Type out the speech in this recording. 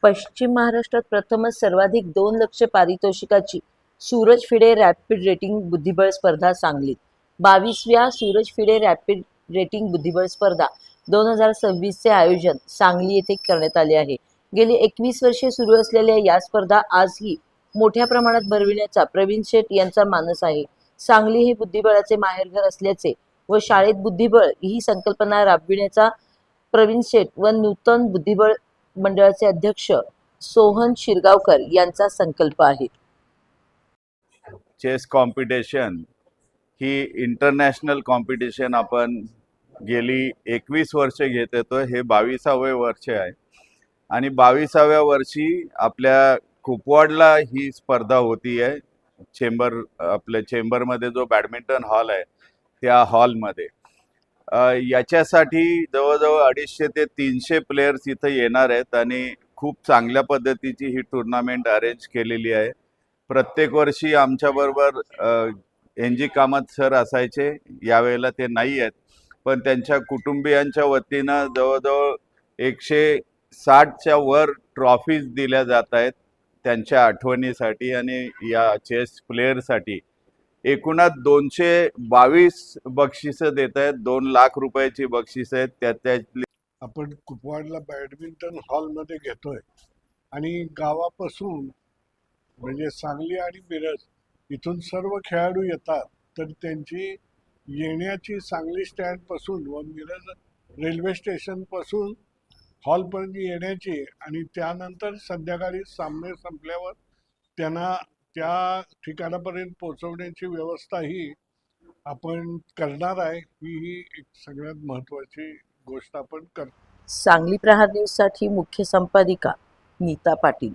पश्चिम महाराष्ट्रात प्रथमच सर्वाधिक 2 लक्ष पारितोषिकाची सूरज फिडे रॅपिड रेटिंग बुद्धिबळ स्पर्धा सांगलीत. 22व्या सूरज फिडे रॅपिड रेटिंग बुद्धिबळ स्पर्धा 2026 चे आयोजन सांगली येथे करण्यात आले आहे. गेली 21 वर्षे सुरू असलेल्या या स्पर्धा आजही मोठ्या प्रमाणात भरविण्याचा प्रवीण शेठ यांचा मानस आहे. सांगली हे बुद्धिबळाचे माहेरघर असल्याचे व शाळेत बुद्धिबळ ही संकल्पना राबविण्याचा प्रवीण शेठ व नूतन बुद्धिबळ मंडळाचे अध्यक्ष सोहन शिरगावकर यांचा संकल्प आहे. चेस कॉम्पिटिशन ही इंटरनॅशनल कॉम्पिटिशन आपण गेली 21 वर्षे घेत येतो. हे 22वे वर्ष आहे आणि 22व्या वर्षी आपल्या कुपवाडला ही स्पर्धा होती आहे. आपल्या चेंबरमध्ये जो बॅडमिंटन हॉल आहे त्या हॉलमध्ये याच्यासाठी जवळजवळ 250 ते 300 प्लेयर्स इथं येणार आहेत आणि खूप चांगल्या पद्धतीची ही टुर्नामेंट अरेंज केलेली आहे. प्रत्येक वर्षी आमच्याबरोबर NG कामत सर असायचे. यावेळेला ते नाही आहेत, पण त्यांच्या कुटुंबियांच्या वतीनं जवळजवळ 160च्या वर ट्रॉफीज दिल्या जात आहेत त्यांच्या आठवणीसाठी आणि या चेस प्लेयरसाठी. एकूणात 222 बक्षिसं देत आहेत. 2 लाख रुपयाची बक्षिसं आहेत. त्यातली आपण कुपवाडला बॅडमिंटन हॉलमध्ये घेतोय आणि गावापासून म्हणजे सांगली आणि मिरज इथून सर्व खेळाडू येतात. तर त्यांची येण्याची सांगली स्टँडपासून व मिरज रेल्वे स्टेशनपासून हॉलपर्यंत येण्याची आणि त्यानंतर संध्याकाळी सामने संपल्यावर त्यांना त्या ठिकाणापर्यंत पोहोचवण्याची व्यवस्था ही आपण करणार आहे. ही एक सगळ्यात महत्त्वाची गोष्ट आपण करतो. सांगली प्रहार न्यूजसाठी मुख्य संपादिका नीता पाटील.